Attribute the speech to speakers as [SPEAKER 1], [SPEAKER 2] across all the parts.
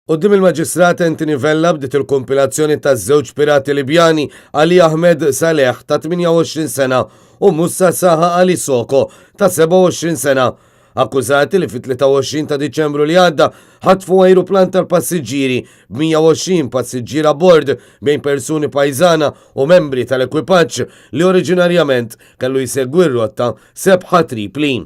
[SPEAKER 1] Quddiem il-Maġistrat Anthony Vella bdiet il-kompilazzjoni taż-żewġ pirati Libjani Ali Ahmed Saleh ta' 28 sena u Musa Saha Ali Soko ta' 27 sena, akkużati li fit-23 ta' Diċembru li għadda ħatfu ajruplan tal-passiġġieri b'120 passiġġier bord bejn persuni pajżana u membri tal-ekwipaġġ li oriġinarjament kellu jsegwi r-rotta Sebħa Tripli.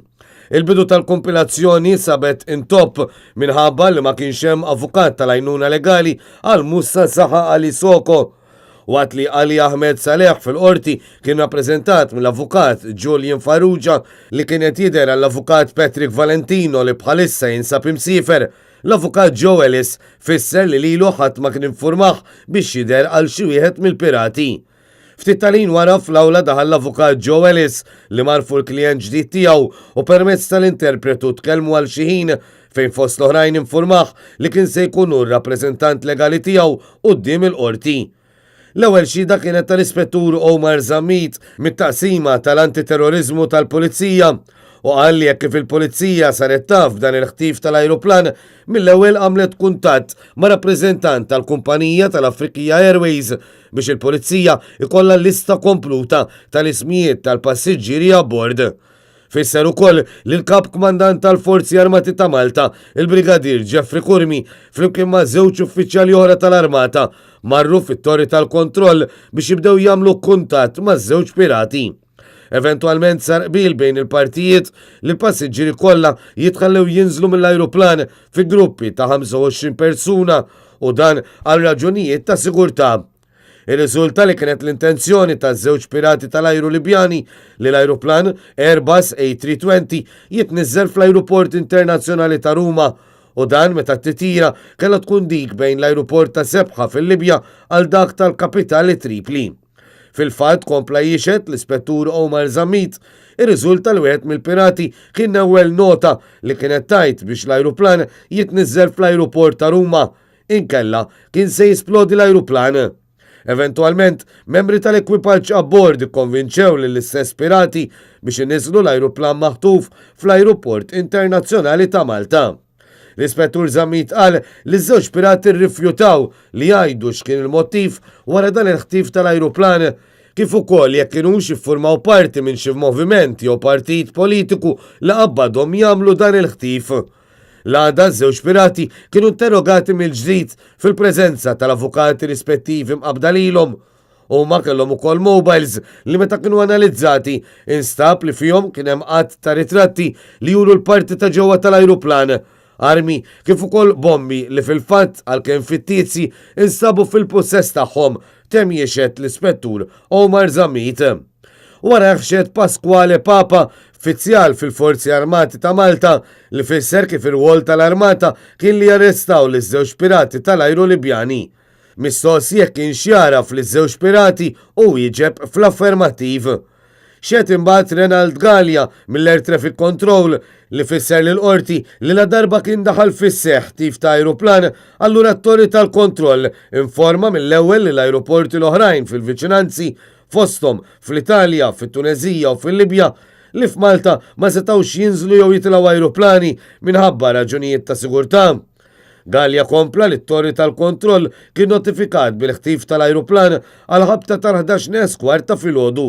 [SPEAKER 1] Il-bidu tal-kompilazzjoni sabet intop minħabba li ma kienx hemm avukat tal-għajnuna legali għal Musa Saha Ali Soko. Waqt li Ali Ahmed Saleh fil-qorti kien rappreżentat mill-avukat Julian Farrugia li kienet jidher għall-avukat Patrick Valentino li bħalissa jinsab imsiefer, l-avukat Joe Ellis fisser li lilu ħadd ma kien infurmah biex jidher għal xi wieħed mill-pirati. Ftit talin wara fl-awla daħal l-avukat Joe Ellis li marfu l-klient ġdid tiegħu u permezz tal-interpretu tkellmu għal xi ħin fejn fost l-oħrajn infurmah li kien se jkun hu r-rappreżentant legali tiegħu quddiem il-qorti. L-ewwel xhieda kienet tal-Ispettur Omar Zammit mit-taqsima tal-antiterrorizmu tal-Pulizija u qal li jekk kif il-Pulizija saret taf f'dan il-ħtif tal-ajruplan mill-ewwel għamlet kuntatt ma' rappreżentant tal-kumpanija tal-Afrikija Airways biex il-Pulizija ikollha lista kompluta tal-ismijiet tal-passiġġieri abbord. Fisser ukoll li l-kap kmandant tal-Forzi Armati ta' Malta, il-Brigadier Jeffrey Kurmi, flimkien ma' żewġ uffiċjali oħra tal-Armata marru fit-torri tal-kontroll biex jibdew jagħmlu kuntatt maż-żewġ pirati. Eventualment sar qbil bejn il-partijiet li l-passiġġieri kollha jitħallew jinżlu mill-ajruplan fi gruppi ta' 25 persuna u dan għal raġunijiet ta' sigurtà. Ir-riżulta li kienet l-intenzjoni ta' żewġ pirati tal-ajru Libjani li l-ajruplan Airbus A320 jitniżżel fl-Ajruport Internazzjonali ta' Ruma u dan meta t-titjira kellha tkun dik bejn l-ajruport ta' Sebħa fil-Libja għal dak tal-kapitali Tripli. Fil-fatt kompla jixed l-Ispettur Omar Zammit, ir-riżulta li wieħed mill-pirati kien ewwel nota li kienet tajt biex l-ajruplan jitniżżel fl-ajruport ta' Ruma, inkella kien se jisplodi l-ajruplan. Eventualment, membri tal-ekwipaġġ abbord konvinċew lill-istess pirati biex iniżlu l-ajruplan maħtuf fl-Ajruport Internazzjonali ta' Malta. L-Ispettur Zammit qal li ż-żewġ pirati rrifjutaw li jgħidu x'kien il-mottiv wara dan il-ħtif tal-ajruplan kif ukoll jekk kienux jiffurmaw parti minn xi moviment jew partit politiku li qabbadhom jagħmlu dan il-ħtif. L-għada ż-żewġ pirati kienu interrogati mill-ġdid fil-preżenza tal-avukati rispettivi mqabda lilhom u ma kellhom ukoll mobiles li meta kienu analizzati instab li fihom kien hemm qatt ta' ritratti li juru l-parti ta' ġewwa tal-ajruplan, armi kif ukoll bombi li fil-fatt għalkemm fittizzi instabu fil-possess tagħhom temm jixed l-Ispettur Omar Zammit. Wara ħxed Pasquale Papa, uffiċjal fil-Forzi Armati ta' Malta li fisser kif ir-rwol tal-Armata kien li jarrestaw l-żewġ pirati tal-ajru Libjani. Mistoqsi jekk kien xjaraf li żewġ pirati u wieġeb fl-affermattiv. Xiet imbagħad Renald Gallia mill-Air Traffic Control li fisser lil qorti li la darba kien daħal fis-seħħ ħtif ta' ajruplan allura t-torri tal-kontroll informa mill-ewwel li l-ajruporti l-oħrajn fil-viċinanzi fosthom fl-Italja, fit-Tunezija u fil-Libja li f'Malta ma setawx jinżlu jew jitilgħu ajruplani minħabba raġunijiet ta' sigurtà. Gallia kompla li t-torri tal-kontroll kien notifikat bil-ħtif tal-ajruplan għal ħabta tal-11 kwarta filgħodu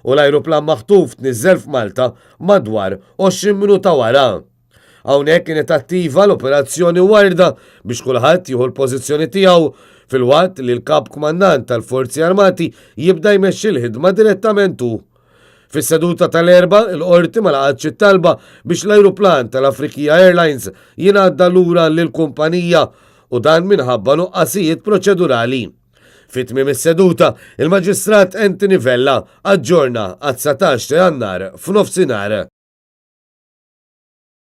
[SPEAKER 1] u l-ajruplan maħtuf tniżżel f'Malta madwar 20 minuta wara. Hawnhekk kienet attiva l-operazzjoni Warda biex kulħadd jieħu l-pożizzjoni tiegħu fil-waqt li l-kap kmandant tal-Forzi Armati jibda jmexxi l-ħidma direttament hu. Fis-seduta tal-erba, il-qorti ma laqgħetx it-talba biex l-ajruplan tal-Afrikija Airlines jingħadda lura lill-kumpanija u dan minħabba nuqqasijiet proċedurali. Fit-tmiem is-seduta, il-Maġistrat Anthony Vella aġġorna għat-19 ta' Jannar f'nofsinhar.